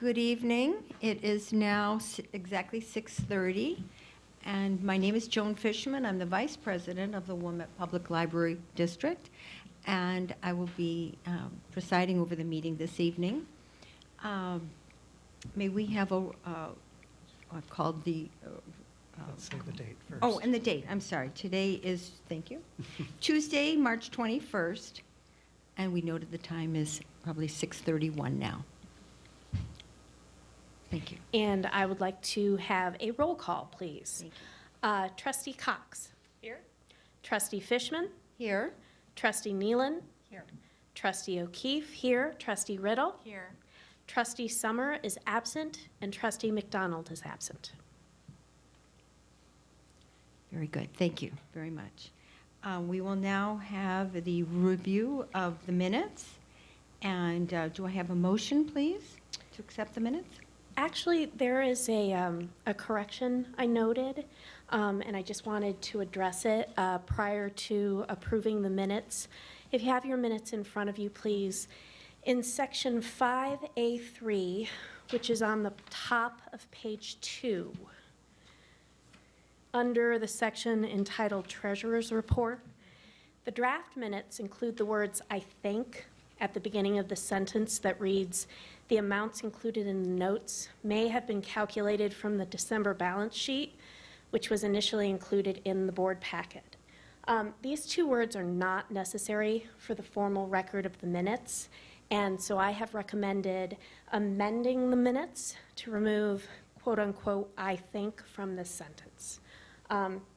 Good evening. It is now exactly 6:30, and my name is Joan Fishman. I'm the Vice President of the Wilmette Public Library District, and I will be presiding over the meeting this evening. May we have called the... Let's say the date first. Oh, and the date. I'm sorry. Today is, thank you, Tuesday, March 21st, and we noted the time is probably 6:31 now. Thank you. And I would like to have a roll call, please. Thank you. Trustee Cox. Here. Trustee Fishman. Here. Trustee Nealon. Here. Trustee O'Keefe. Here. Trustee Riddle. Here. Trustee Summer is absent, and Trustee McDonald is absent. Very good. Thank you very much. We will now have the review of the minutes. And do I have a motion, please, to accept the minutes? Actually, there is a correction I noted, and I just wanted to address it prior to approving the minutes. If you have your minutes in front of you, please, in section 5A3, which is on the top of page 2, under the section entitled Treasurer's Report, the draft minutes include the words "I think" at the beginning of the sentence that reads, "The amounts included in the notes may have been calculated from the December balance sheet, which was initially included in the board packet." These two words are not necessary for the formal record of the minutes, and so I have recommended amending the minutes to remove quote-unquote "I think" from this sentence.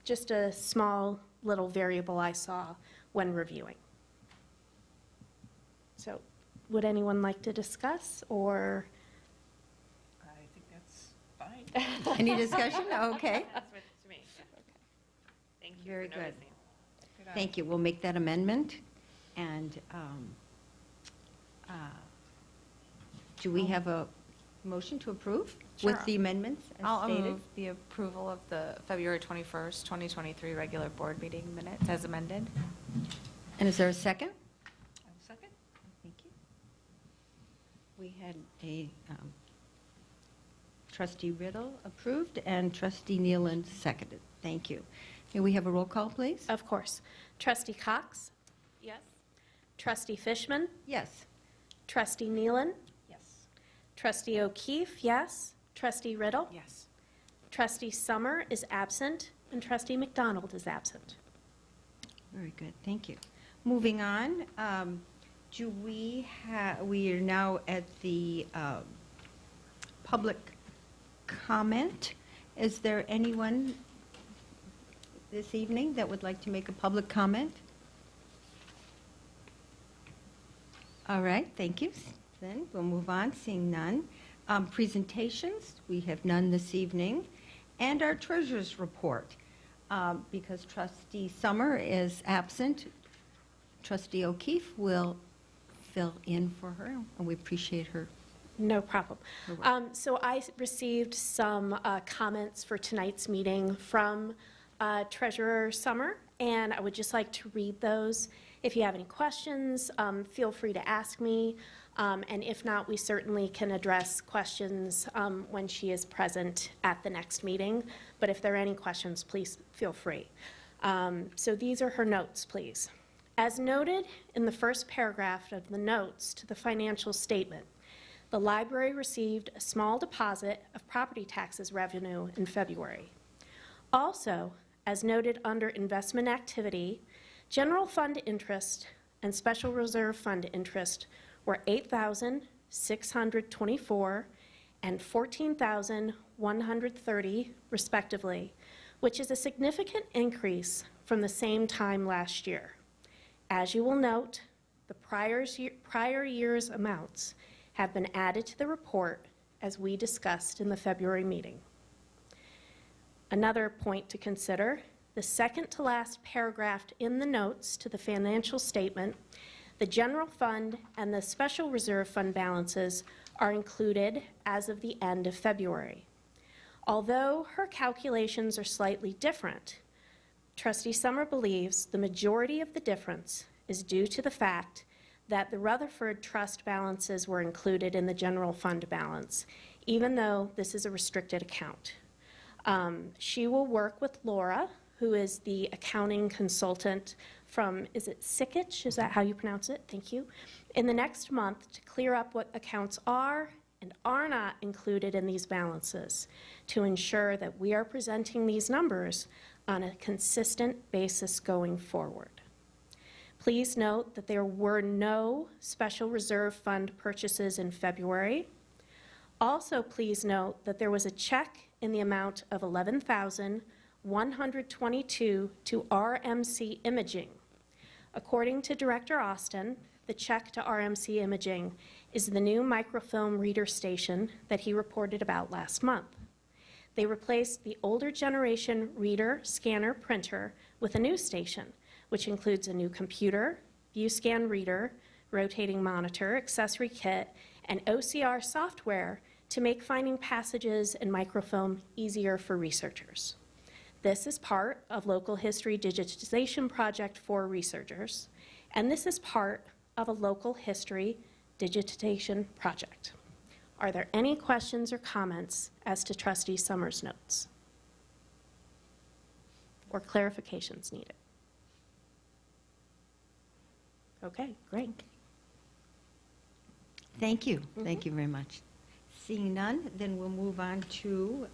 Just a small little variable I saw when reviewing. So, would anyone like to discuss, or? I think that's fine. Any discussion? Okay. That's what to me. Yeah. Okay. Thank you. Very for good. noticing. Thank you. We'll make that amendment. And do we have a motion to approve with Sure. the amendments as I'll stated? move the approval of the February 21st, 2023 regular board meeting minutes as amended. And is there a second? Second. Thank you. We had a trustee Riddle approved and trustee Nealon seconded. Thank you. May we have a roll call, please? Of course. Trustee Cox? Yes. Trustee Fishman? Yes. Trustee Nealon? Yes. Trustee O'Keefe, yes. Trustee Riddle? Yes. Trustee Summer is absent, and Trustee McDonald is absent. Very good. Thank you. Moving on, do we are now at the public comment. Is there anyone this evening that would like to make a public comment? All right, thank you. Then we'll move on, seeing none. Presentations, we have none this evening. And our treasurer's report. Because Trustee Summer is absent, Trustee O'Keefe will fill in for her, and we appreciate her. No problem. So I received some comments for tonight's meeting from Treasurer Summer, and I would just like to read those. If you have any questions, feel free to ask me, and if not, we certainly can address questions when she is present at the next meeting. But if there are any questions, please feel free. So these are her notes, please. As noted in the first paragraph of the notes to the financial statement, the library received a small deposit of property taxes revenue in February. Also, as noted under investment activity, general fund interest and special reserve fund interest were $8,624 and $14,130 respectively, which is a significant increase from the same time last year. As you will note, the prior year's amounts have been added to the report as we discussed in the February meeting. Another point to consider, the second to last paragraph in the notes to the financial statement, the general fund and the special reserve fund balances are included as of the end of February. Although her calculations are slightly different, Trustee Summer believes the majority of the difference is due to the fact that the Rutherford Trust balances were included in the general fund balance, even though this is a restricted account. She will work with Laura, who is the accounting consultant from, is it Sikich? Is that how you pronounce it? Thank you. In the next month to clear up what accounts are and are not included in these balances to ensure that we are presenting these numbers on a consistent basis going forward. Please note that there were no special reserve fund purchases in February. Also, please note that there was a check in the amount of $11,122 to RMC Imaging. According to Director Austin, the check to RMC Imaging is the new microfilm reader station that he reported about last month. They replaced the older generation reader, scanner, printer with a new station, which includes a new computer, ViewScan reader, rotating monitor, accessory kit, and OCR software to make finding passages and microfilm easier for researchers. This is part of Local History Digitization Project for researchers, and this is part of a Local History Digitization Project. Are there any questions or comments as to Trustee Summers' notes? Or clarifications needed? Okay, great. Thank you. Thank you very much. Seeing none, then we'll move on to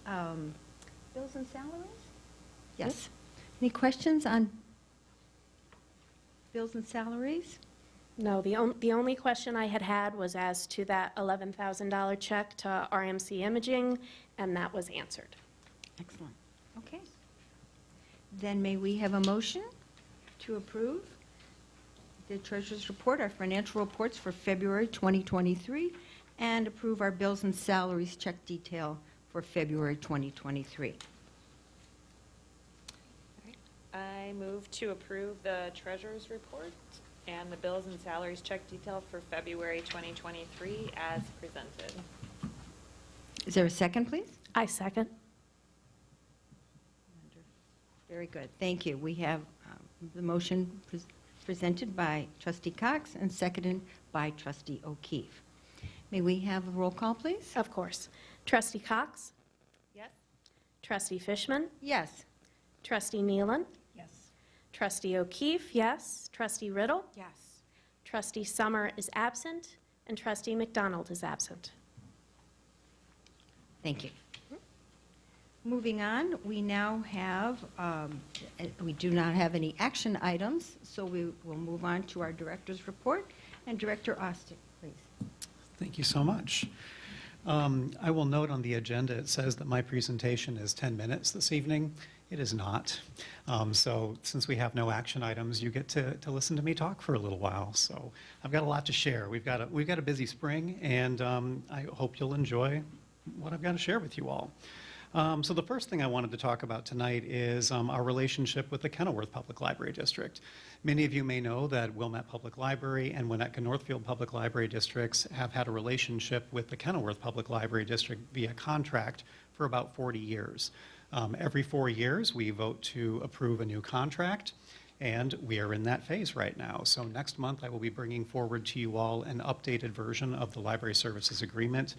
bills and salaries? Yes. Any questions on bills and salaries? No, the only question I had was as to that $11,000 check to RMC Imaging, and that was answered. Excellent. Okay. Then may we have a motion to approve the Treasurer's report, our financial reports for February 2023, and approve our bills and salaries check detail for February 2023. I move to approve the treasurer's report and the bills and salaries check detail for February 2023 as presented. Is there a second, please? I second. Very good. Thank you. We have the motion presented by Trustee Cox and seconded by Trustee O'Keefe. May we have a roll call, please? Of course. Trustee Cox? Yes? Trustee Fishman? Yes. Trustee Nealon? Yes. Trustee O'Keefe, yes. Trustee Riddle? Yes. Trustee Summer is absent, and Trustee McDonald is absent. Thank you. Moving on, we now have, we do not have any action items, so we will move on to our director's report. And Director Austin, please. Thank you so much. I will note on the agenda, it says that my presentation is 10 minutes this evening. It is not. So since we have no action items, you get to listen to me talk for a little while. So I've got a lot to share. We've got a busy spring, and I hope you'll enjoy what I've got to share with you all. So the first thing I wanted to talk about tonight is our relationship with the Kenilworth Public Library District. Many of you may know that Wilmette Public Library and Winnetka Northfield Public Library Districts have had a relationship with the Kenilworth Public Library District via contract for about 40 years. Every 4 years, we vote to approve a new contract, and we are in that phase right now. So next month, I will be bringing forward to you all an updated version of the Library Services Agreement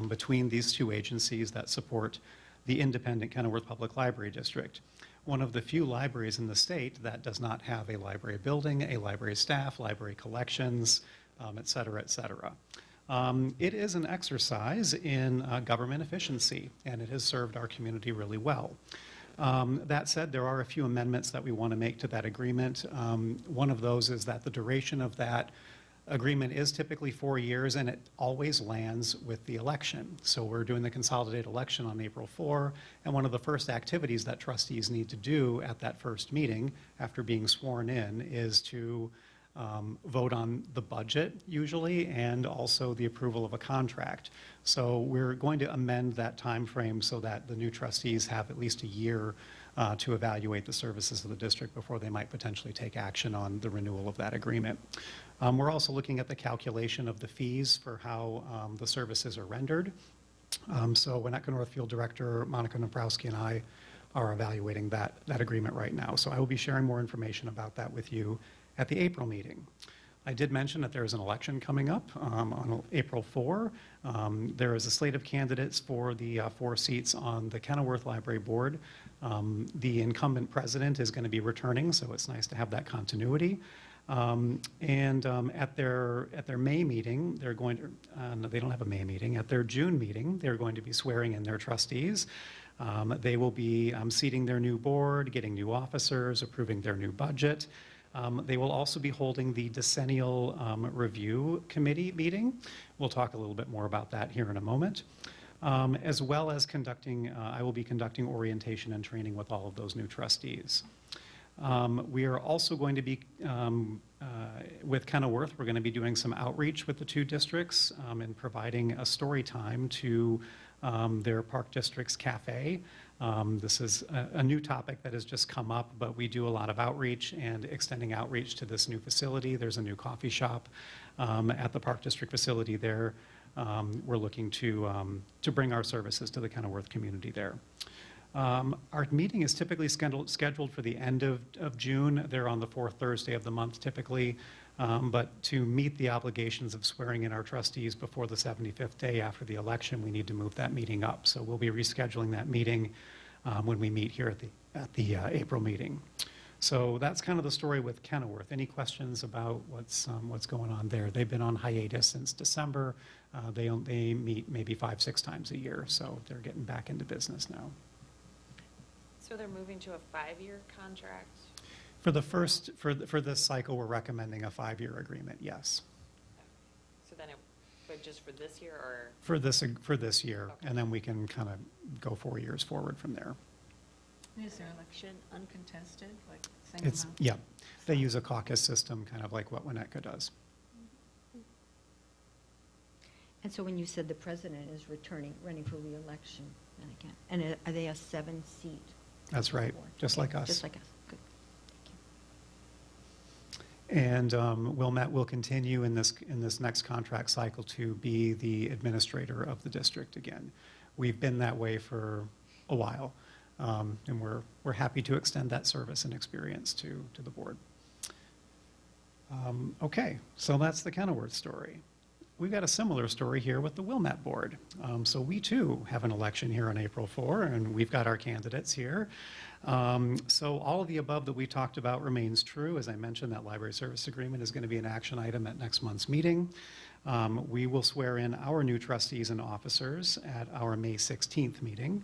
between these two agencies that support the independent Kenilworth Public Library District. One of the few libraries in the state that does not have a library building, a library staff, library collections, et cetera, et cetera. It is an exercise in government efficiency, and it has served our community really well. That said, there are a few amendments that we want to make to that agreement. One of those is that the duration of that agreement is typically 4 years, and it always lands with the election. So we're doing the consolidated election on April 4, and one of the first activities that trustees need to do at that first meeting after being sworn in is to vote on the budget usually, and also the approval of a contract. So we're going to amend that time frame so that the new trustees have at least a year to evaluate the services of the district before they might potentially take action on the renewal of that agreement. We're also looking at the calculation of the fees for how the services are rendered. So Winnetka Northfield Director Monica Naprowski and I are evaluating that agreement right now. So I will be sharing more information about that with you at the April meeting. I did mention that there is an election coming up on April 4. There is a slate of candidates for the 4 seats on the Kenilworth Library Board. The incumbent president is going to be returning, so it's nice to have that continuity. At their May meeting, they're going to, no, they don't have a May meeting. At their June meeting, they're going to be swearing in their trustees. They will be seating their new board, getting new officers, approving their new budget. They will also be holding the decennial review committee meeting. We'll talk a little bit more about that here in a moment. As well as conducting, I will be conducting orientation and training with all of those new trustees. We are also going to be, with Kenilworth, we're going to be doing some outreach with the 2 districts and providing a story time to their Park District's cafe. This is a new topic that has just come up, but we do a lot of outreach and extending outreach to this new facility. There's a new coffee shop at the Park District facility there. We're looking to bring our services to the Kenilworth community there. Our meeting is typically scheduled for the end of June. They're on the 4th Thursday of the month typically. But to meet the obligations of swearing in our trustees before the 75th day after the election, we need to move that meeting up. So we'll be rescheduling that meeting when we meet here at the April meeting. So that's kind of the story with Kenilworth. Any questions about what's going on there? They've been on hiatus since December. They meet maybe 5-6 times a year, so they're getting back into business now. So they're moving to a 5-year contract? For the first, for this cycle, we're recommending a 5-year agreement, yes. So then but just for this year, or? For this year, Okay. and then we can kind of go 4 years forward from there. Is their election uncontested, like same It's, amount? yeah, they use a caucus system, kind of like what Winnetka does. And so when you said the president is running for reelection, and again, and are they a 7-seat? That's right, board? just Okay, like us. Just like us, good. Thank you. And Wilmette will continue in this next contract cycle to be the administrator of the district again. We've been that way for a while, and we're happy to extend that service and experience to the board. Okay, so that's the Kenilworth story. We've got a similar story here with the Wilmette board. So we too have an election here on April 4, and we've got our candidates here. So all of the above that we talked about remains true. As I mentioned, that library service agreement is going to be an action item at next month's meeting. We will swear in our new trustees and officers at our May 16th meeting.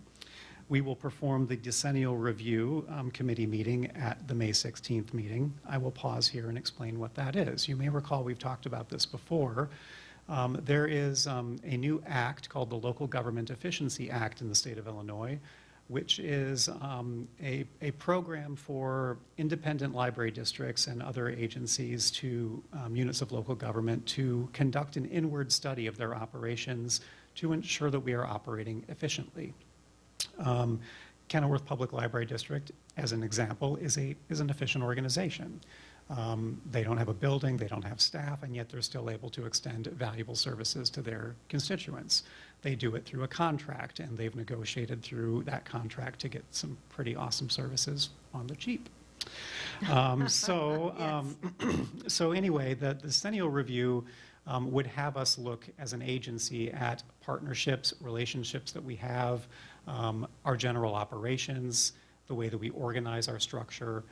We will perform the decennial review committee meeting at the May 16th meeting. I will pause here and explain what that is. You may recall we've talked about this before. There is a new act called the Local Government Efficiency Act in the state of Illinois, which is a program for independent library districts and other agencies to units of local government to conduct an inward study of their operations to ensure that we are operating efficiently. Kenilworth Public Library District, as an example, is an efficient organization. They don't have a building, they don't have staff, and yet they're still able to extend valuable services to their constituents. They do it through a contract, and they've negotiated through that contract to get some pretty awesome services on the cheap. So anyway, the decennial review would have us look as an agency at partnerships, relationships that we have, our general operations, the way that we organize our structure,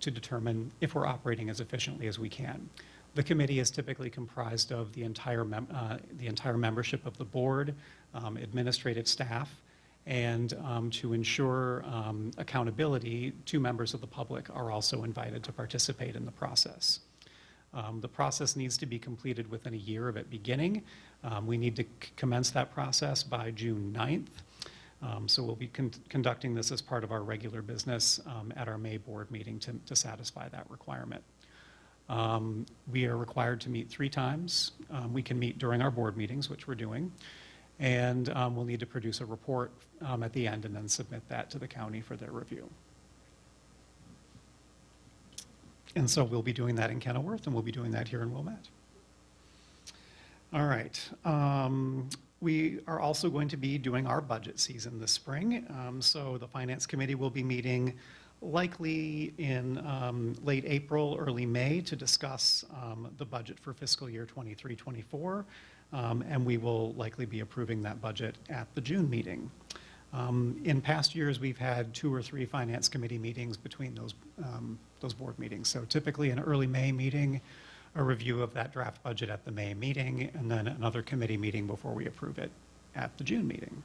to determine if we're operating as efficiently as we can. The committee is typically comprised of the entire membership of the board, administrative staff, and to ensure accountability, 2 members of the public are also invited to participate in the process. The process needs to be completed within a year of it beginning. We need to commence that process by June 9th. So we'll be conducting this as part of our regular business at our May board meeting to satisfy that requirement. We are required to meet 3 times. We can meet during our board meetings, which we're doing, and we'll need to produce a report at the end and then submit that to the county for their review. And so we'll be doing that in Kenilworth, and we'll be doing that here in Wilmette. All right. We are also going to be doing our budget season this spring. So the Finance Committee will be meeting likely in late April, early May to discuss the budget for fiscal year 23-24, and we will likely be approving that budget at the June meeting. In past years, we've had 2 or 3 finance committee meetings between those board meetings. So typically an early May meeting, a review of that draft budget at the May meeting, and then another committee meeting before we approve it at the June meeting.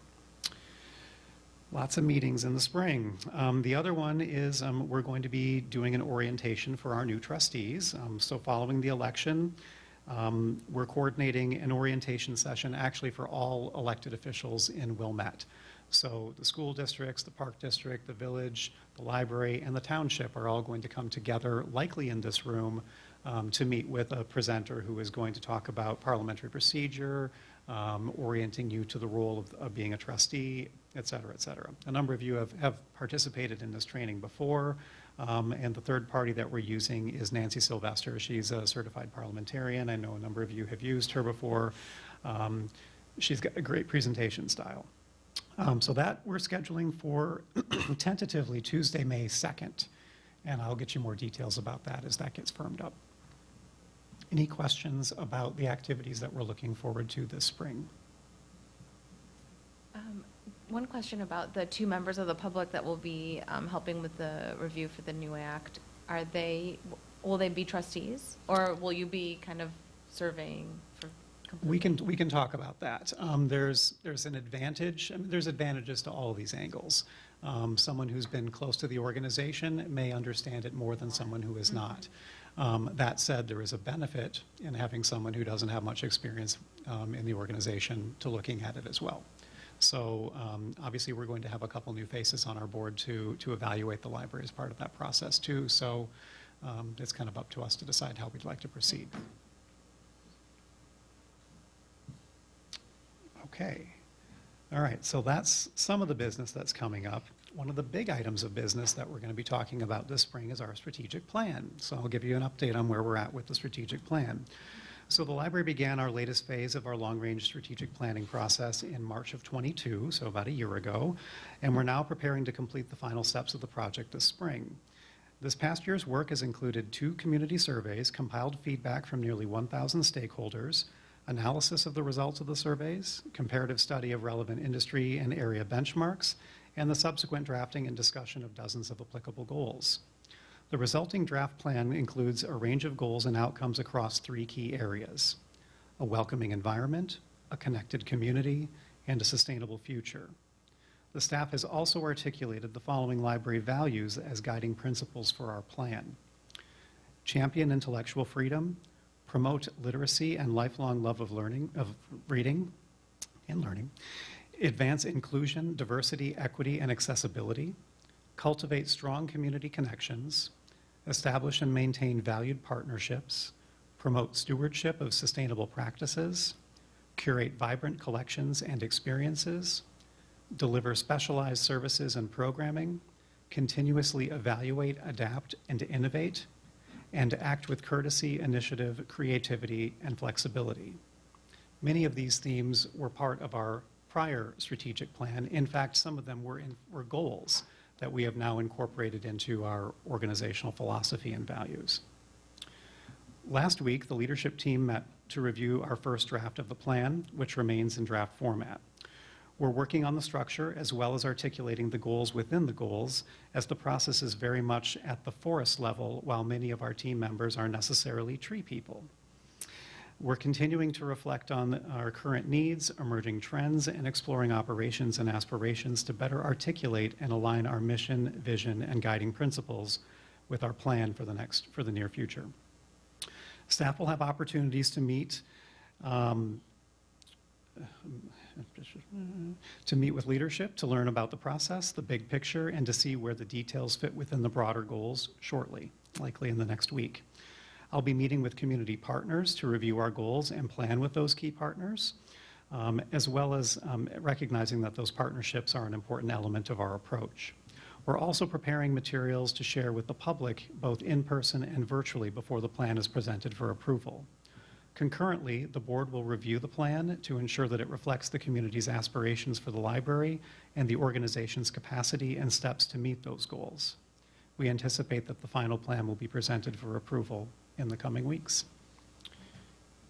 Lots of meetings in the spring. The other one is we're going to be doing an orientation for our new trustees. So following the election, we're coordinating an orientation session actually for all elected officials in Wilmette. So the school districts, the park district, the village, the library, and the township are all going to come together, likely in this room, to meet with a presenter who is going to talk about parliamentary procedure, orienting you to the role of being a trustee, et cetera, et cetera. A number of you have participated in this training before, and the third party that we're using is Nancy Sylvester. She's a certified parliamentarian. I know a number of you have used her before. She's got a great presentation style. So that we're scheduling for tentatively Tuesday, May 2nd, and I'll get you more details about that as that gets firmed up. Any questions about the activities that we're looking forward to this spring? One question about the 2 members of the public that will be helping with the review for the new act. Will they be trustees, or will you be kind of surveying for completely? We can talk about that. There's an advantage. I mean, there's advantages to all of these angles. Someone who's been close to the organization may understand it more than someone who is not. That said, there is a benefit in having someone who doesn't have much experience in the organization to looking at it as well. So obviously, we're going to have a couple new faces on our board to evaluate the library as part of that process too. So it's kind of up to us to decide how we'd like to proceed. Okay. All right, so that's some of the business that's coming up. One of the big items of business that we're going to be talking about this spring is our strategic plan. So I'll give you an update on where we're at with the strategic plan. So the library began our latest phase of our long-range strategic planning process in March of 22, so about a year ago, and we're now preparing to complete the final steps of the project this spring. This past year's work has included 2 community surveys, compiled feedback from nearly 1,000 stakeholders, analysis of the results of the surveys, comparative study of relevant industry and area benchmarks, and the subsequent drafting and discussion of dozens of applicable goals. The resulting draft plan includes a range of goals and outcomes across 3 key areas: a welcoming environment, a connected community, and a sustainable future. The staff has also articulated the following library values as guiding principles for our plan: champion intellectual freedom, promote literacy and lifelong love of reading and learning, advance inclusion, diversity, equity, and accessibility, cultivate strong community connections, establish and maintain valued partnerships, promote stewardship of sustainable practices, curate vibrant collections and experiences, deliver specialized services and programming, continuously evaluate, adapt, and innovate, and act with courtesy, initiative, creativity, and flexibility. Many of these themes were part of our prior strategic plan. In fact, some of them were goals that we have now incorporated into our organizational philosophy and values. Last week, the leadership team met to review our first draft of the plan, which remains in draft format. We're working on the structure as well as articulating the goals within the goals, as the process is very much at the forest level, while many of our team members are necessarily tree people. We're continuing to reflect on our current needs, emerging trends, and exploring operations and aspirations to better articulate and align our mission, vision, and guiding principles with our plan for the near future. Staff will have opportunities to meet with leadership to learn about the process, the big picture, and to see where the details fit within the broader goals shortly, likely in the next week. I'll be meeting with community partners to review our goals and plan with those key partners, as well as recognizing that those partnerships are an important element of our approach. We're also preparing materials to share with the public, both in person and virtually, before the plan is presented for approval. Concurrently, the board will review the plan to ensure that it reflects the community's aspirations for the library and the organization's capacity and steps to meet those goals. We anticipate that the final plan will be presented for approval in the coming weeks.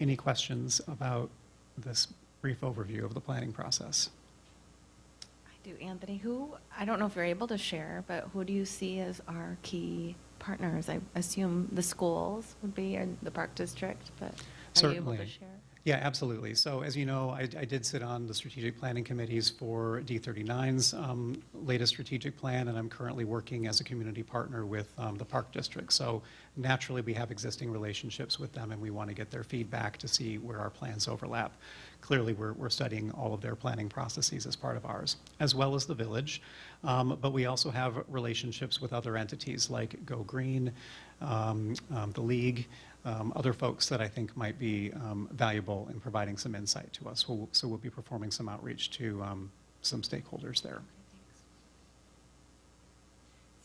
Any questions about this brief overview of the planning process? I do, Anthony. I don't know if you're able to share, but who do you see as our key partners? I assume the schools would be in the Park District, but are you able to Certainly. share? Yeah, absolutely. So as you know, I did sit on the strategic planning committees for D39's latest strategic plan, and I'm currently working as a community partner with the Park District. So naturally, we have existing relationships with them, and we want to get their feedback to see where our plans overlap. Clearly, we're studying all of their planning processes as part of ours, as well as the village. But we also have relationships with other entities like Go Green, the League, other folks that I think might be valuable in providing some insight to us. So we'll be performing some outreach to some stakeholders there.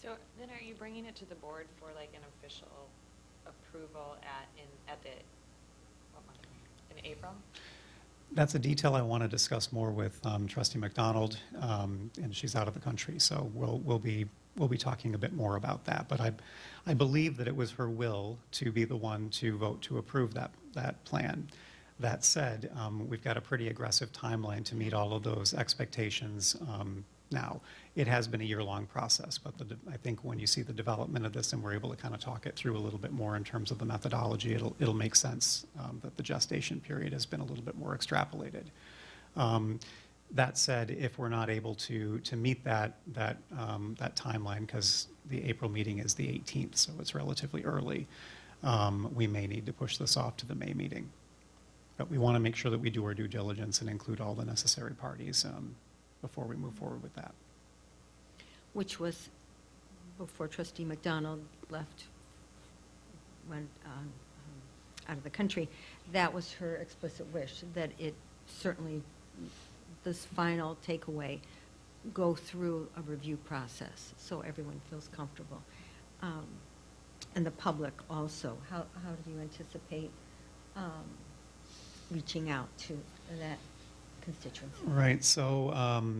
So then are you bringing it to the board for like an official approval at the, what month? In April? That's a detail I want to discuss more with Trustee McDonald, and she's out of the country, so we'll be talking a bit more about that. But I believe that it was her will to be the one to vote to approve that plan. That said, we've got a pretty aggressive timeline to meet all of those expectations now. It has been a year-long process, but I think when you see the development of this and we're able to kind of talk it through a little bit more in terms of the methodology, it'll make sense that the gestation period has been a little bit more extrapolated. That said, if we're not able to meet that timeline, because the April meeting is the 18th, so it's relatively early, we may need to push this off to the May meeting. But we want to make sure that we do our due diligence and include all the necessary parties before we move forward with that. Which was before Trustee McDonald went out of the country. That was her explicit wish, that it certainly, this final takeaway, go through a review process so everyone feels comfortable. And the public also. How do you anticipate reaching out to that constituency? Right, so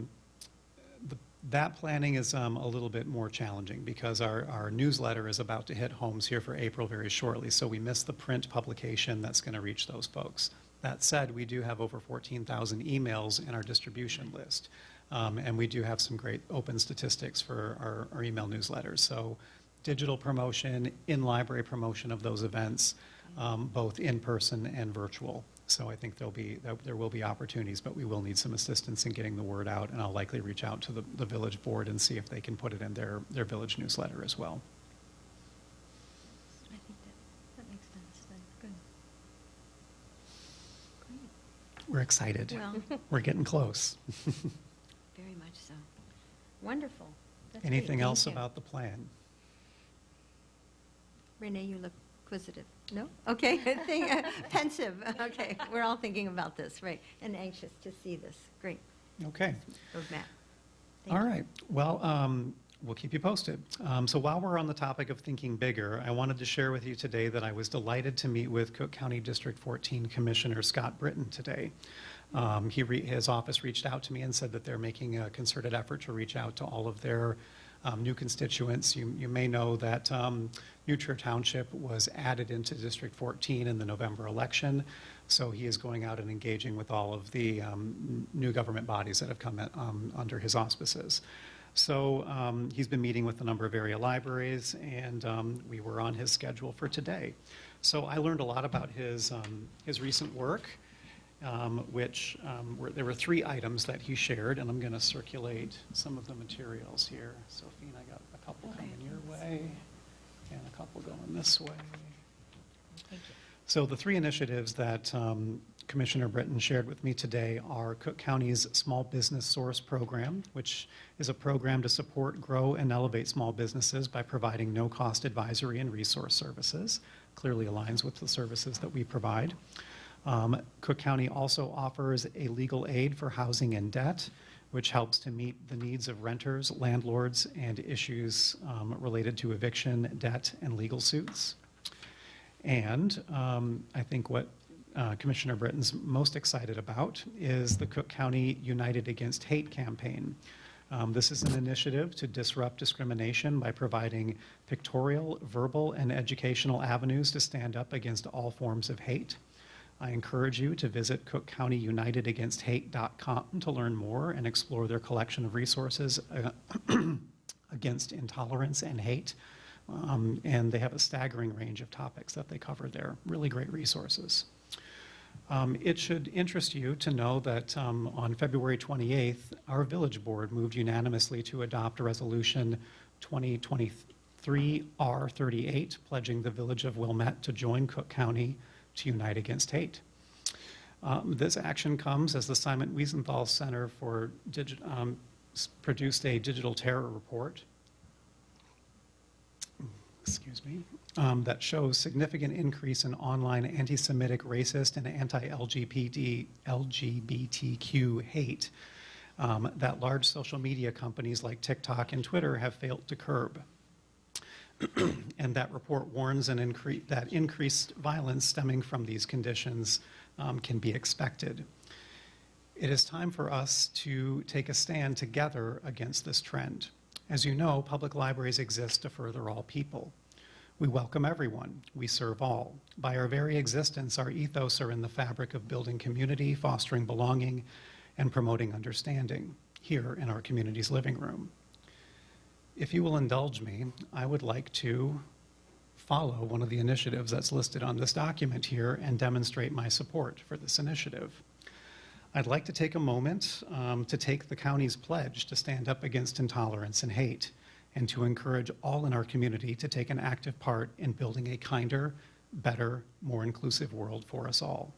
that planning is a little bit more challenging because our newsletter is about to hit homes here for April very shortly, so we missed the print publication that's going to reach those folks. That said, we do have over 14,000 emails in our distribution list, and we do have some great open statistics for our email newsletters. So digital promotion, in-library promotion of those events, both in person and virtual. So I think there will be opportunities, but we will need some assistance in getting the word out, and I'll likely reach out to the village board and see if they can put it in their village newsletter as well. I think that makes sense then. Good. Great. We're excited. Well, We're getting close. very much so. Wonderful. That's great. Anything Thank else you. about the plan? Renee, you look inquisitive. No? Okay, pensive. Okay, we're all thinking about this, right, and anxious to see this. Great. Okay. Roadmap. Thank All you. right. Well, we'll keep you posted. So while we're on the topic of thinking bigger, I wanted to share with you today that I was delighted to meet with Cook County District 14 Commissioner Scott Britton today. His office reached out to me and said that they're making a concerted effort to reach out to all of their new constituents. You may know that New Trier Township was added into District 14 in the November election, so he is going out and engaging with all of the new government bodies that have come under his auspices. So he's been meeting with a number of area libraries, and we were on his schedule for today. So I learned a lot about his recent work, there were 3 items that he shared, and I'm going to circulate some of the materials here. Sophie, I got a couple coming your way, and a couple going this way. Thank you. So the 3 initiatives that Commissioner Britton shared with me today are Cook County's Small Business Source Program, which is a program to support, grow, and elevate small businesses by providing no-cost advisory and resource services. Clearly aligns with the services that we provide. Cook County also offers a legal aid for housing and debt, which helps to meet the needs of renters, landlords, and issues related to eviction, debt, and legal suits. And I think what Commissioner Britton's most excited about is the Cook County United Against Hate campaign, This is an initiative to disrupt discrimination by providing pictorial, verbal, and educational avenues to stand up against all forms of hate. I encourage you to visit cookcountyunitedagainst.hate.com to learn more and explore their collection of resources against intolerance and hate. And they have a staggering range of topics that they cover there. Really great resources. It should interest you to know that on February 28th, our village board moved unanimously to adopt Resolution 2023-R38, pledging the village of Wilmette to join Cook County to unite against hate. This action comes as the Simon Wiesenthal Center for produced a digital terror report, that shows significant increase in online anti-Semitic, racist, and anti-LGBTQ hate that large social media companies like TikTok and Twitter have failed to curb. And that report warns that increased violence stemming from these conditions can be expected. It is time for us to take a stand together against this trend. As you know, public libraries exist to further all people. We welcome everyone. We serve all. By our very existence, our ethos are in the fabric of building community, fostering belonging, and promoting understanding here in our community's living room. If you will indulge me, I would like to follow one of the initiatives that's listed on this document here and demonstrate my support for this initiative. I'd like to take a moment to take the county's pledge to stand up against intolerance and hate, and to encourage all in our community to take an active part in building a kinder, better, more inclusive world for us all.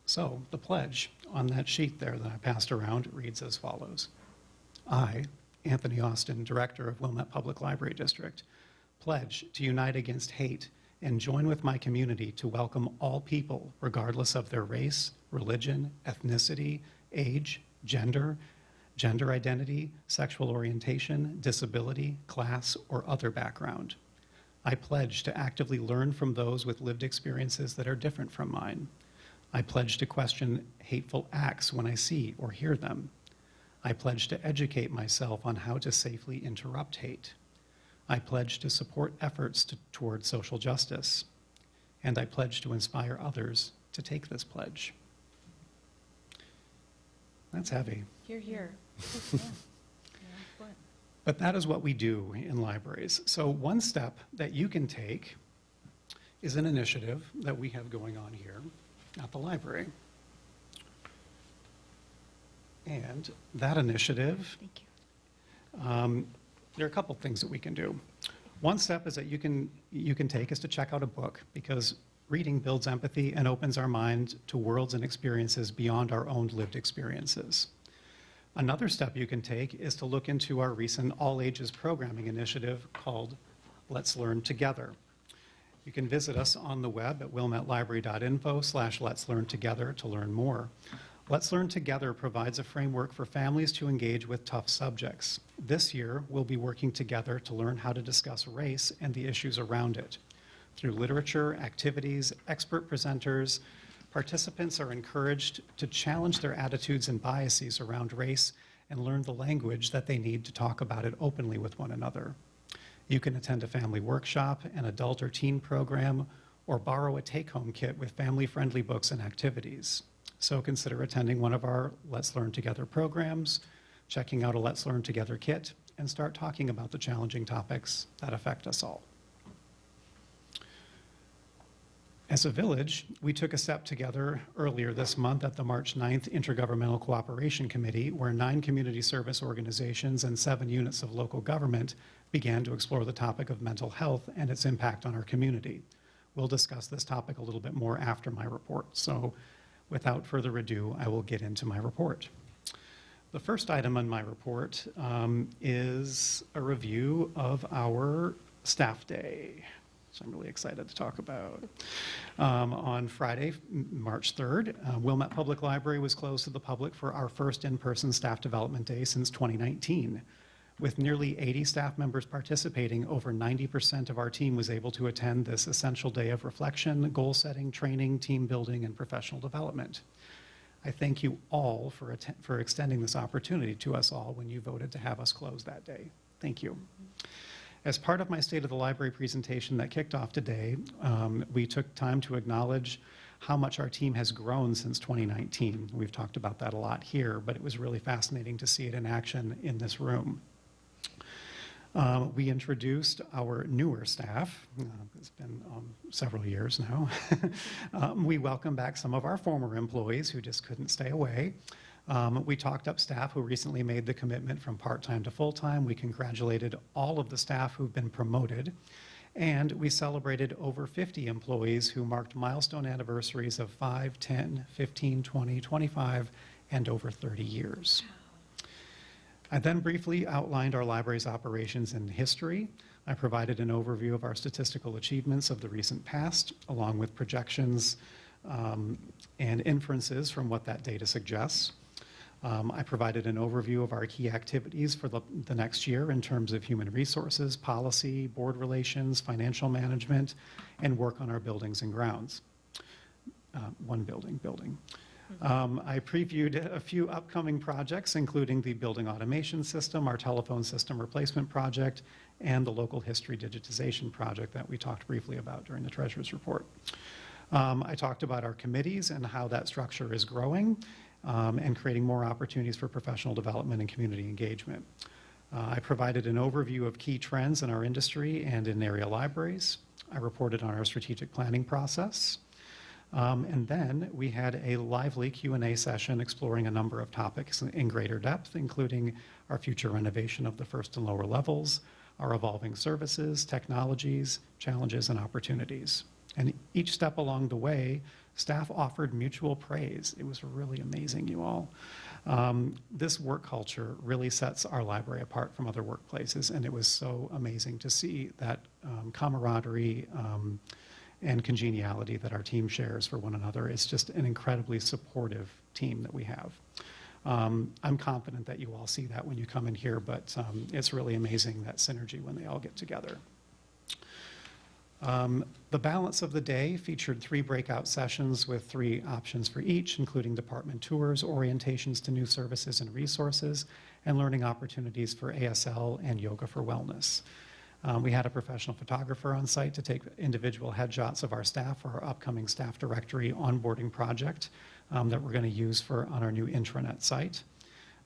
So the pledge on that sheet there that I passed around reads as follows. I, Anthony Austin, Director of Wilmette Public Library District, pledge to unite against hate and join with my community to welcome all people, regardless of their race, religion, ethnicity, age, gender identity, sexual orientation, disability, class, or other background. I pledge to actively learn from those with lived experiences that are different from mine. I pledge to question hateful acts when I see or hear them. I pledge to educate myself on how to safely interrupt hate. I pledge to support efforts toward social justice. And I pledge to inspire others to take this pledge. That's heavy. Hear, hear. But that is what we do in libraries. So one step that you can take is an initiative that we have going on here at the library. And that initiative, there are a couple things that we can do. One step is that you can take is to check out a book, because reading builds empathy and opens our mind to worlds and experiences beyond our own lived experiences. Another step you can take is to look into our recent all-ages programming initiative called Let's Learn Together. You can visit us on the web at wilmettelibrary.info/letslearntogether to learn more. Let's Learn Together provides a framework for families to engage with tough subjects. This year, we'll be working together to learn how to discuss race and the issues around it. Through literature, activities, expert presenters, participants are encouraged to challenge their attitudes and biases around race and learn the language that they need to talk about it openly with one another. You can attend a family workshop, an adult or teen program, or borrow a take-home kit with family-friendly books and activities. So consider attending one of our Let's Learn Together programs, checking out a Let's Learn Together kit, and start talking about the challenging topics that affect us all. As a village, we took a step together earlier this month at the March 9th Intergovernmental Cooperation Committee, where 9 community service organizations and 7 units of local government began to explore the topic of mental health and its impact on our community. We'll discuss this topic a little bit more after my report. So without further ado, I will get into my report. The first item on my report is a review of our staff day, which I'm really excited to talk about. On Friday, March 3rd, Wilmette Public Library was closed to the public for our first in-person staff development day since 2019. With nearly 80 staff members participating, over 90% of our team was able to attend this essential day of reflection, goal setting, training, team building, and professional development. I thank you all for extending this opportunity to us all when you voted to have us close that day. Thank you. As part of my State of the Library presentation that kicked off today, we took time to acknowledge how much our team has grown since 2019. We've talked about that a lot here, but it was really fascinating to see it in action in this room. We introduced our newer staff. It's been several years now. We welcome back some of our former employees who just couldn't stay away. We talked up staff who recently made the commitment from part-time to full-time. We congratulated all of the staff who've been promoted. And we celebrated over 50 employees who marked milestone anniversaries of 5, 10, 15, 20, 25, and over 30 years. I then briefly outlined our library's operations and history. I provided an overview of our statistical achievements of the recent past, along with projections and inferences from what that data suggests. I provided an overview of our key activities for the next year in terms of human resources, policy, board relations, financial management, and work on our buildings and grounds. Building. I previewed a few upcoming projects, including the building automation system, our telephone system replacement project, and the local history digitization project that we talked briefly about during the Treasurer's Report. I talked about our committees and how that structure is growing and creating more opportunities for professional development and community engagement. I provided an overview of key trends in our industry and in area libraries. I reported on our strategic planning process. And then we had a lively Q&A session exploring a number of topics in greater depth, including our future renovation of the first and lower levels, our evolving services, technologies, challenges, and opportunities. And each step along the way, staff offered mutual praise. It was really amazing, you all. This work culture really sets our library apart from other workplaces, and it was so amazing to see that camaraderie and congeniality that our team shares for one another. It's just an incredibly supportive team that we have. I'm confident that you all see that when you come in here, but it's really amazing, that synergy when they all get together. The balance of the day featured 3 breakout sessions with 3 options for each, including department tours, orientations to new services and resources, and learning opportunities for ASL and yoga for wellness. We had a professional photographer on site to take individual headshots of our staff for our upcoming staff directory onboarding project that we're going to use on our new intranet site.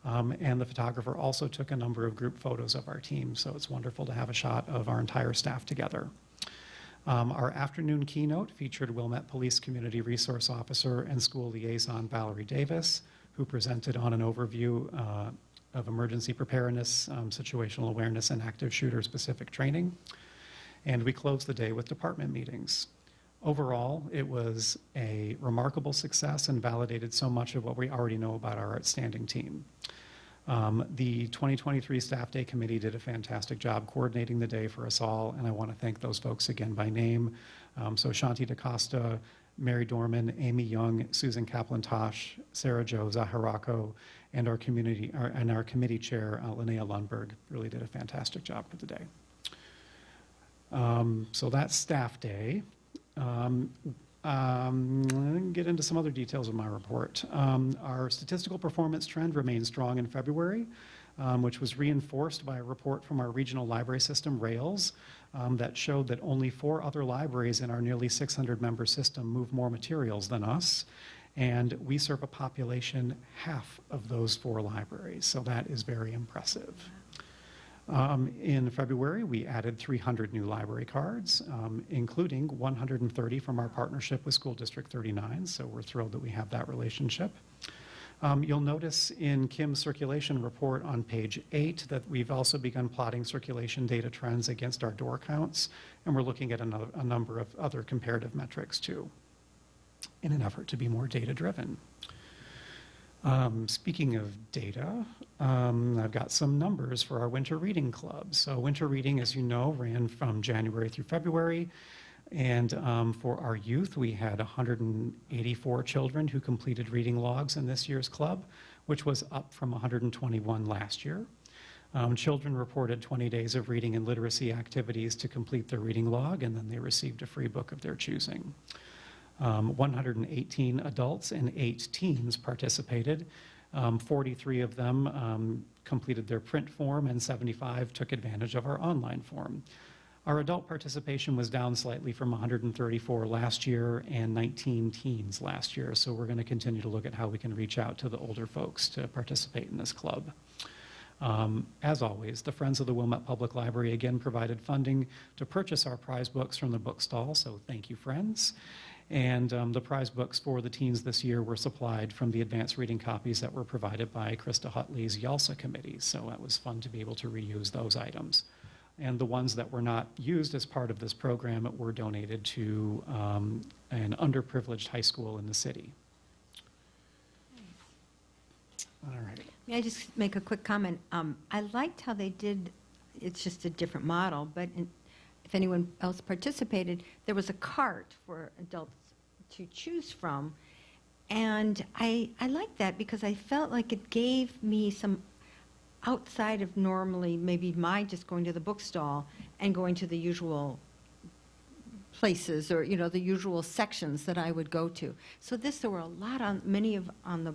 And the photographer also took a number of group photos of our team, so it's wonderful to have a shot of our entire staff together. Our afternoon keynote featured Wilmette Police Community Resource Officer and School Liaison Valerie Davis, who presented on an overview of emergency preparedness, situational awareness, and active shooter specific training. And we closed the day with department meetings. Overall, it was a remarkable success and validated so much of what we already know about our outstanding team. The 2023 Staff Day Committee did a fantastic job coordinating the day for us all, and I want to thank those folks again by name. So Shanti DaCosta, Mary Dorman, Amy Young, Susan Kaplan-Tosh, Sarah Jo Zaharako, and our committee chair, Linnea Lundberg, really did a fantastic job for the day. So that's Staff Day. Get into some other details of my report. Our statistical performance trend remained strong in February, which was reinforced by a report from our regional library system, RAILS, that showed that only 4 other libraries in our nearly 600-member system move more materials than us, and we serve a population half of those 4 libraries, so that is very impressive. In February, we added 300 new library cards, including 130 from our partnership with School District 39, so we're thrilled that we have that relationship. You'll notice in Kim's circulation report on page 8 that we've also begun plotting circulation data trends against our door counts, and we're looking at a number of other comparative metrics too, in an effort to be more data-driven. Speaking of data, I've got some numbers for our Winter Reading Club. So Winter Reading, as you know, ran from January through February. And for our youth, we had 184 children who completed reading logs in this year's club, which was up from 121 last year. Children reported 20 days of reading and literacy activities to complete their reading log, and then they received a free book of their choosing. 118 adults and 8 teens participated. 43 of them completed their print form, and 75 took advantage of our online form. Our adult participation was down slightly from 134 last year and 19 teens last year, so we're going to continue to look at how we can reach out to the older folks to participate in this club. As always, the Friends of the Wilmette Public Library again provided funding to purchase our prize books from the book stall, so thank you, friends. And the prize books for the teens this year were supplied from the advanced reading copies that were provided by Krista Hutley's YALSA committee, so it was fun to be able to reuse those items. And the ones that were not used as part of this program were donated to an underprivileged high school in the city. All right. May I just make a quick comment? I liked how they did, it's just a different model, but if anyone else participated, there was a cart for adults to choose from. And I liked that because I felt like it gave me some outside of normally maybe my just going to the bookstall and going to the usual places or, you know, the usual sections that I would go to. So there were a lot on the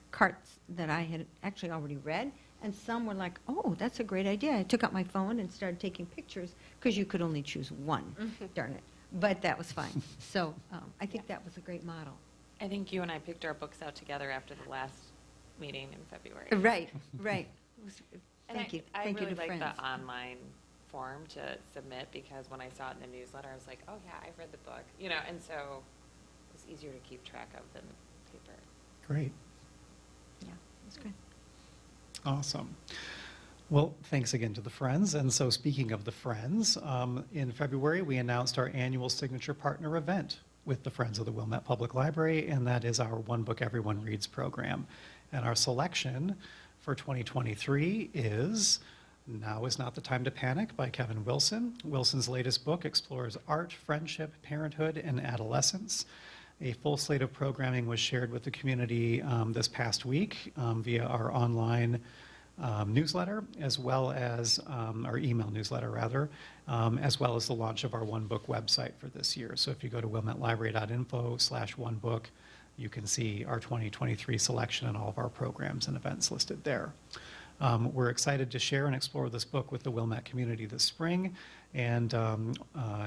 carts that I had actually already read, and some were like, oh, that's a great idea. I took out my phone and started taking pictures because you could only choose one, darn it. But that was fine. So I think that was a great model. I think you and I picked our books out together after the last meeting in February. Right, right. It was, thank you. I Thank you really to like Friends. the online form to submit because when I saw it in the newsletter, I was like, oh yeah, I've read the book, you know, and so it was easier to keep track of than paper. Great. Yeah, it was good. Awesome. Well, thanks again to the Friends. And so speaking of the Friends, in February, we announced our annual signature partner event with the Friends of the Wilmette Public Library, and that is our One Book Everyone Reads program. And our selection for 2023 is Now Is Not the Time to Panic by Kevin Wilson. Wilson's latest book explores art, friendship, parenthood, and adolescence. A full slate of programming was shared with the community this past week via our online newsletter, as well as our email newsletter, rather, as well as the launch of our One Book website for this year. So if you go to wilmettelibrary.info/onebook, you can see our 2023 selection and all of our programs and events listed there. We're excited to share and explore this book with the Wilmette community this spring, and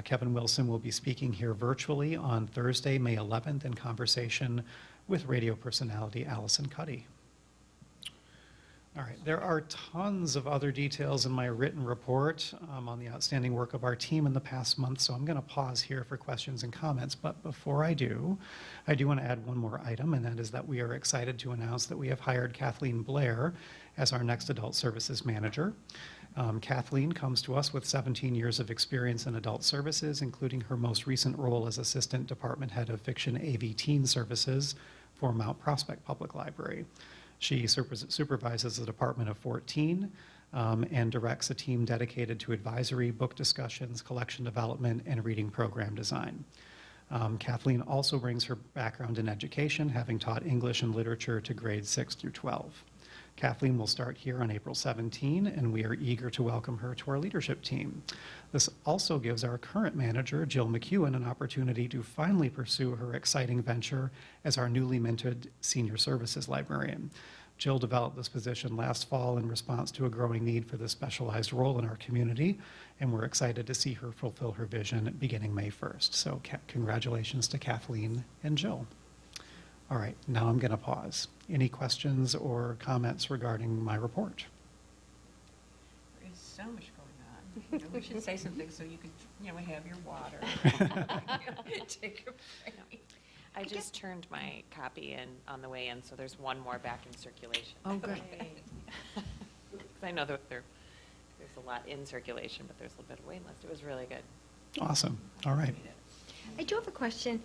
Kevin Wilson will be speaking here virtually on Thursday, May 11th, in conversation with radio personality Allison Cuddy. All right, there are tons of other details in my written report on the outstanding work of our team in the past month, so I'm going to pause here for questions and comments. But before I do want to add one more item, and that is that we are excited to announce that we have hired Kathleen Blair as our next Adult Services Manager. Kathleen comes to us with 17 years of experience in adult services, including her most recent role as Assistant Department Head of Fiction AV Teen Services for Mount Prospect Public Library. She supervises a department of 14 and directs a team dedicated to advisory, book discussions, collection development, and reading program design. Kathleen also brings her background in education, having taught English and literature to grades 6 through 12. Kathleen will start here on April 17, and we are eager to welcome her to our leadership team. This also gives our current manager, Jill McEwen, an opportunity to finally pursue her exciting venture as our newly minted senior services librarian. Jill developed this position last fall in response to a growing need for this specialized role in our community, and we're excited to see her fulfill her vision beginning May 1st. So congratulations to Kathleen and Jill. All right, now I'm going to pause. Any questions or comments regarding my report? There is so much going on. You know, we should say something so you can, you know, have your water. Take a break. I just turned my copy in on the way in, so there's one more back in circulation. Oh, good. I know that there's a lot in circulation, but there's a little bit of wait list. It was really good. Awesome. All right. I do have a question.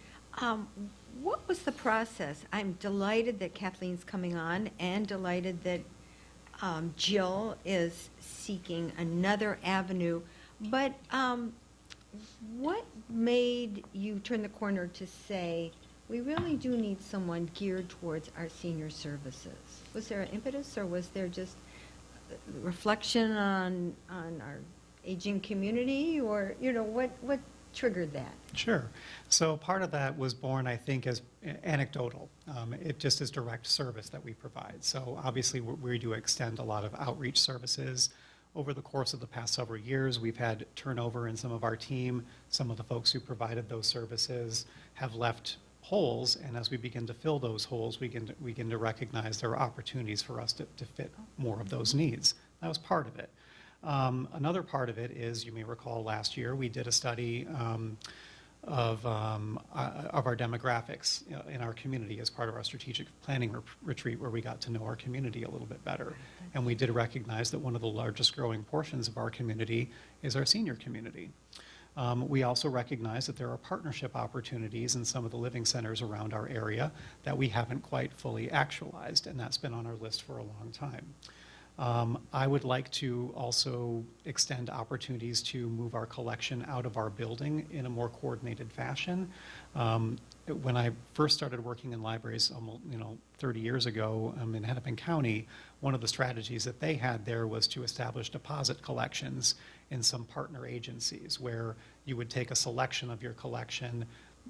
What was the process? I'm delighted that Kathleen's coming on and delighted that Jill is seeking another avenue. But what made you turn the corner to say, we really do need someone geared towards our senior services? Was there an impetus, or was there just reflection on our aging community, or, you know, what triggered that? Sure. So part of that was born, I think, as anecdotal. It just is direct service that we provide. So obviously, we do extend a lot of outreach services. Over the course of the past several years, we've had turnover in some of our team. Some of the folks who provided those services have left holes, and as we begin to fill those holes, we begin to recognize there are opportunities for us to fit more of those needs. That was part of it. Another part of it is, you may recall last year, we did a study of our demographics in our community as part of our strategic planning retreat, where we got to know our community a little bit better. And we did recognize that one of the largest growing portions of our community is our senior community. We also recognize that there are partnership opportunities in some of the living centers around our area that we haven't quite fully actualized, and that's been on our list for a long time. I would like to also extend opportunities to move our collection out of our building in a more coordinated fashion. When I first started working in libraries almost 30 years ago in Hennepin County, one of the strategies that they had there was to establish deposit collections in some partner agencies, where you would take a selection of your collection,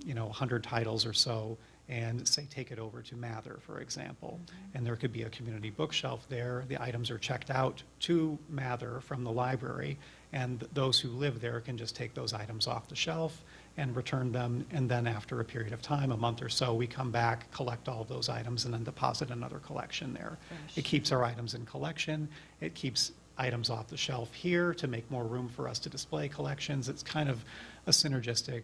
100 titles or so, and say take it over to Mather, for example. And there could be a community bookshelf there. The items are checked out to Mather from the library, and those who live there can just take those items off the shelf and return them. And then after a period of time, a month or so, we come back, collect all of those items, and then deposit another collection there. It keeps our items in collection. It keeps items off the shelf here to make more room for us to display collections. It's kind of a synergistic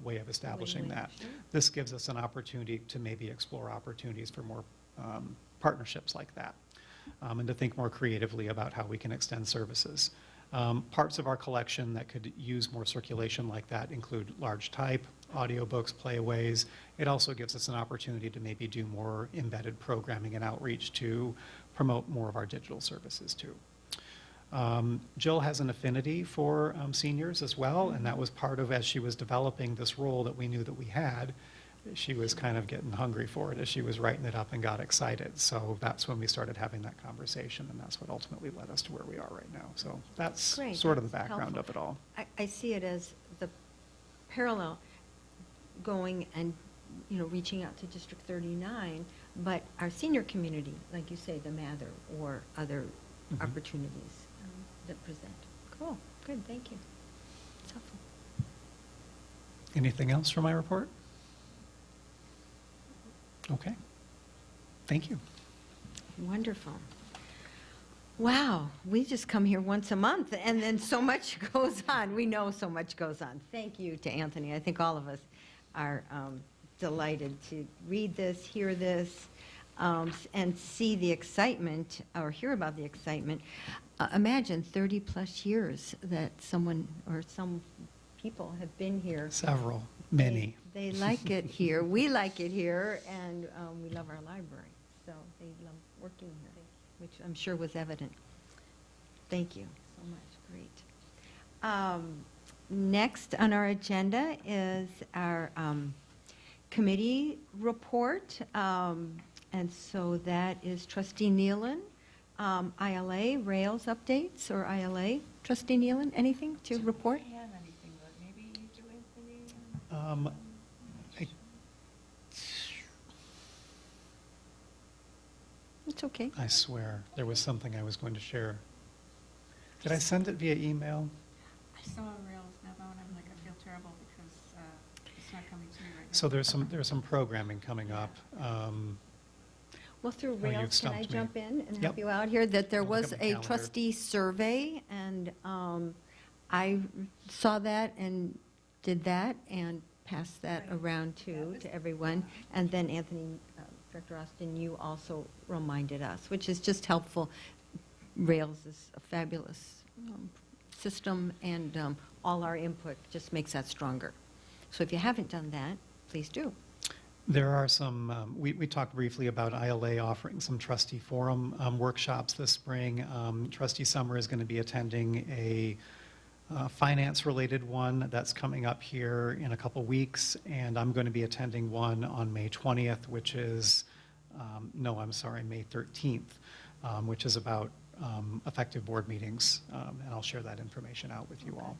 way of establishing that. Sure. This gives us an opportunity to maybe explore opportunities for more partnerships like that, and to think more creatively about how we can extend services. Parts of our collection that could use more circulation like that include large type, audiobooks, playaways. It also gives us an opportunity to maybe do more embedded programming and outreach to promote more of our digital services too. Jill has an affinity for seniors as well, and that was part of, as she was developing this role that we knew that we had, she was kind of getting hungry for it as she was writing it up and got excited. So that's when we started having that conversation, and that's what ultimately led us to where we are right now. So that's Great, sort of the that's background helpful. of it all. I see it as the parallel going and, reaching out to District 39, but our senior community, like you say, the Mather or other Mhm. opportunities that present. Cool, good, thank you. It's helpful. Anything else for my report? Okay. Thank you. Wonderful. Wow, we just come here once a month, and then so much goes on. We know so much goes on. Thank you to Anthony. I think all of us are delighted to read this, hear this, and see the excitement, or hear about the excitement. Imagine 30-plus years that someone or some people have been here. Several, many. They like it here. We like it here, and we love our library. So they love working here, which I'm sure was evident. Thank you so much. Great. Next on our agenda is our committee report. And so that is Trustee Nealon, ILA, Rails updates, or ILA. Trustee Nealon, anything to report? I don't have anything, but maybe you do, Anthony? It's okay. I swear, there was something I was going to share. Did I send it via email? I saw Rails memo, and I'm like, I feel terrible because it's not coming to me right now. So there's some programming coming up. Well, through you've Rails, can I stumped me. jump in and Yep. help you out here? That there I'll look was at my a calendar. trustee survey, and I saw that and did that and passed that around to everyone. And then Anthony, Director Austin, you also reminded us, which is just helpful. Rails is a fabulous system, and all our input just makes that stronger. So if you haven't done that, please do. There are some, we talked briefly about ILA offering some trustee forum workshops this spring. Trustee Summer is going to be attending a finance-related one that's coming up here in a couple weeks, and I'm going to be attending one on May 20th, which is, May 13th, which is about effective board meetings, and I'll share that information out with you all.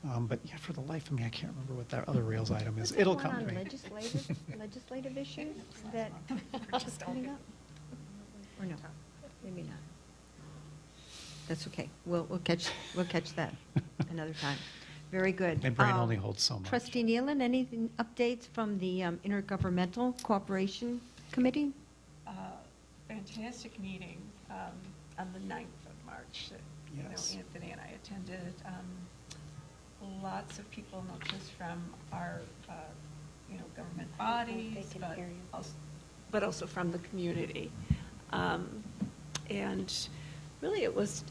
But yeah, for the life of me, I can't remember what that other Rails item is. It'll come to me. Legislative issues that are just coming up? Or no? Maybe not. That's okay. We'll catch that another time. Very good. My brain only holds so much. Trustee Nealon, any updates from the Intergovernmental Cooperation Committee? Fantastic meeting on the 9th of March that, Yes. Anthony and I attended. Lots of people, not just from our, government bodies, but also from the community. And really, it was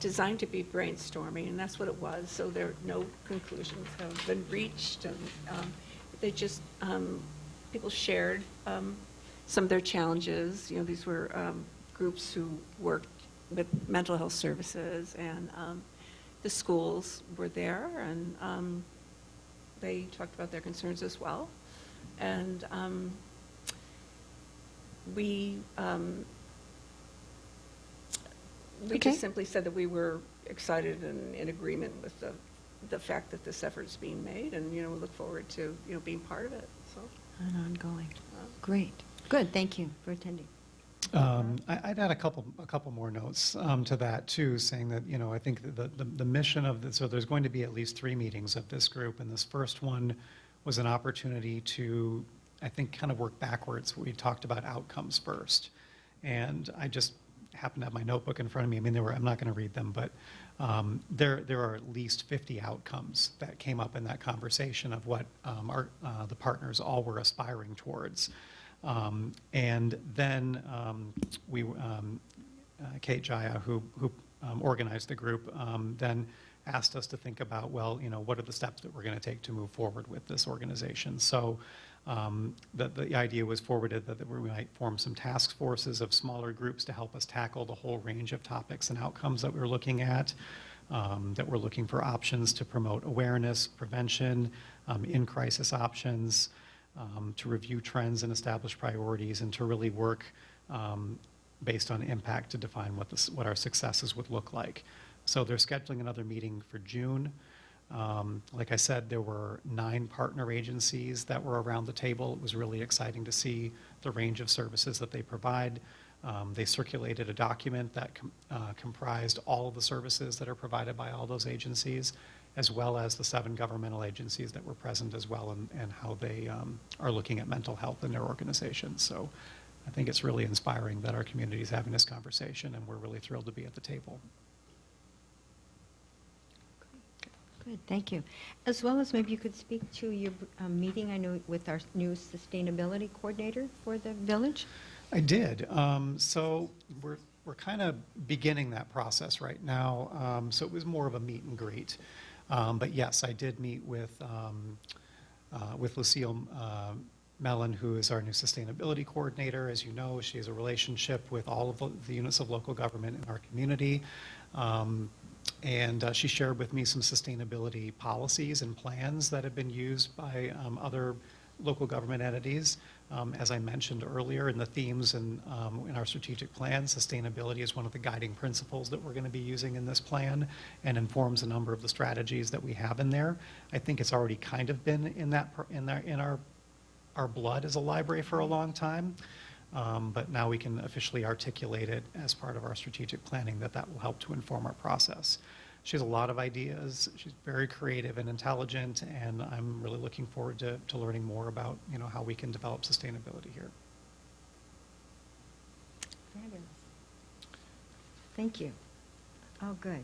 designed to be brainstorming, and that's what it was. So no conclusions have been reached, and they just, people shared some of their challenges. These were groups who worked with mental health services, and the schools were there, and they talked about their concerns as well. And we Okay. just simply said that we were excited and in agreement with the fact that this effort is being made, and, we look forward to, being part of it, so. And ongoing. Great. Good, thank you for attending. I'd add a couple more notes to that too, saying that, I think the mission of this, so there's going to be at least 3 meetings of this group, and this first one was an opportunity to, I think, kind of work backwards. We talked about outcomes first, and I just happen to have my notebook in front of me. I mean, I'm not going to read them, but there are at least 50 outcomes that came up in that conversation of what the partners all were aspiring towards. And then Kate Jaya, who organized the group, then asked us to think about, well, what are the steps that we're going to take to move forward with this organization? So the idea was forwarded that we might form some task forces of smaller groups to help us tackle the whole range of topics and outcomes that we're looking at, that we're looking for options to promote awareness, prevention, in-crisis options, to review trends and establish priorities, and to really work based on impact to define what our successes would look like. So they're scheduling another meeting for June. Like I said, there were 9 partner agencies that were around the table. It was really exciting to see the range of services that they provide. They circulated a document that comprised all of the services that are provided by all those agencies, as well as the 7 governmental agencies that were present as well, and how they are looking at mental health in their organizations. So I think it's really inspiring that our community is having this conversation, and we're really thrilled to be at the table. Good, thank you. As well as maybe you could speak to your meeting, I know, with our new sustainability coordinator for the village? I did. So we're kind of beginning that process right now. So it was more of a meet and greet. But yes, I did meet with Lucille Mellon, who is our new sustainability coordinator. As you know, she has a relationship with all of the units of local government in our community. And she shared with me some sustainability policies and plans that have been used by other local government entities. As I mentioned earlier, in the themes and in our strategic plan, sustainability is one of the guiding principles that we're going to be using in this plan, and informs a number of the strategies that we have in there. I think it's already kind of been in our blood as a library for a long time, but now we can officially articulate it as part of our strategic planning. That will help to inform our process. She has a lot of ideas. She's very creative and intelligent, and I'm really looking forward to learning more about how we can develop sustainability here. Fabulous. Thank you. Oh, good.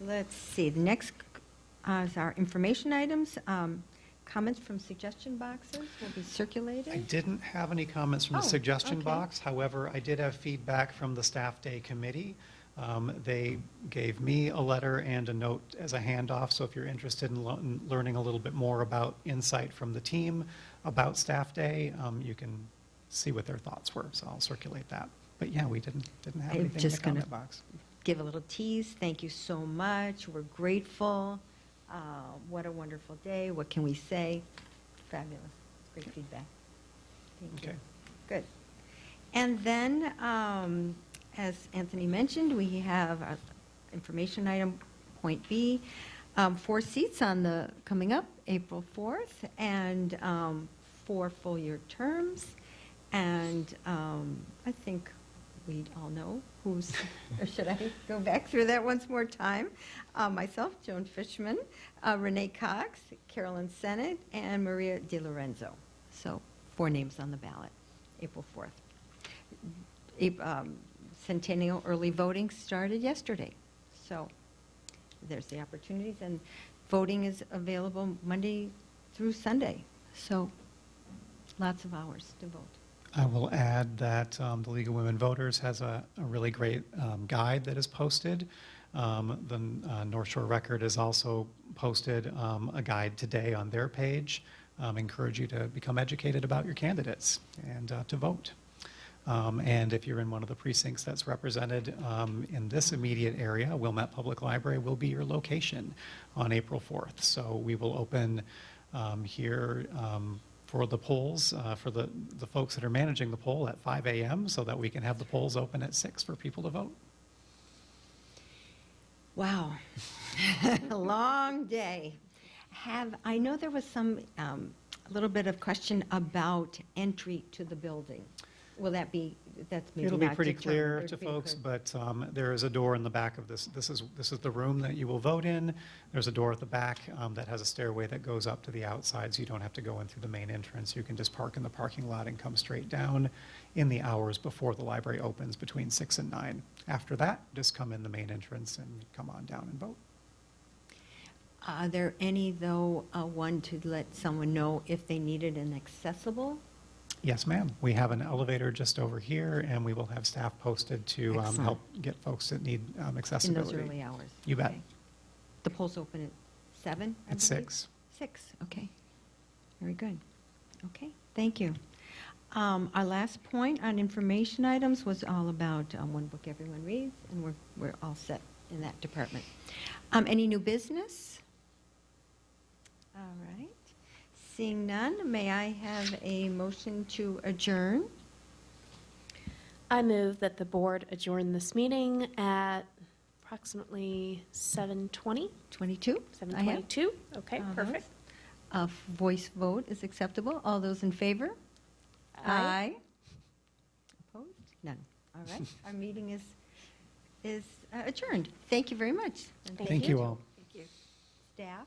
Let's see, the next is our information items. Comments from suggestion boxes will be circulated. I didn't have any comments from the suggestion okay. box. However, I did have feedback from the Staff Day Committee. They gave me a letter and a note as a handoff, so if you're interested in learning a little bit more about insight from the team about Staff Day, you can see what their thoughts were, so I'll circulate that. But yeah, we didn't have I'm anything in just the gonna comment box. Give a little tease. Thank you so much. We're grateful. What a wonderful day. What can we say? Fabulous. Great feedback. Thank you. Okay. Good. And then, as Anthony mentioned, we have an information item Point B, 4 seats on the, coming up, April 4th, and 4 full-year terms. And I think we all know who's, or should I go back through that once more time? Myself, Joan Fishman, Renee Cox, Carolyn Sennett, and Maria DiLorenzo. So 4 names on the ballot, April 4th. Centennial early voting started yesterday. So there's the opportunities, and voting is available Monday through Sunday. So lots of hours to vote. I will add that the League of Women Voters has a really great guide that is posted. The North Shore Record has also posted a guide today on their page. Encourage you to become educated about your candidates and to vote. And if you're in one of the precincts that's represented in this immediate area, Wilmette Public Library will be your location on April 4th. So we will open here for the polls, for the folks that are managing the poll at 5 a.m. so that we can have the polls open at 6 for people to vote. Wow, a long day. I know there was some, a little bit of question about entry to the building. Will that be, that's maybe It'll not be pretty clear determined. to It'll be folks, clear. but there is a door in the back of this. This is the room that you will vote in. There's a door at the back that has a stairway that goes up to the outside, so you don't have to go in through the main entrance. You can just park in the parking lot and come straight down in the hours before the library opens between 6 and 9. After that, just come in the main entrance and come on down and vote. Are there any, though, one to let someone know if they needed an accessible? Yes, ma'am. We have an elevator just over here, and we will have staff posted to Excellent. help get folks that need In accessibility. those early hours? You bet. Okay. The polls open at 7? I At believe? 6. 6, okay. Very good. Okay, thank you. Our last point on information items was all about One Book Everyone Reads, and we're all set in that department. Any new business? All right. Seeing none, may I have a motion to adjourn? I move that the board adjourn this meeting at approximately 7:20, 22? I have. 7:22. Okay, All perfect. those. A voice vote is acceptable. All those in favor? Aye. Opposed? None. All right. Our meeting is adjourned. Thank you very much. And Thank Thank you all. Thank you. Staff.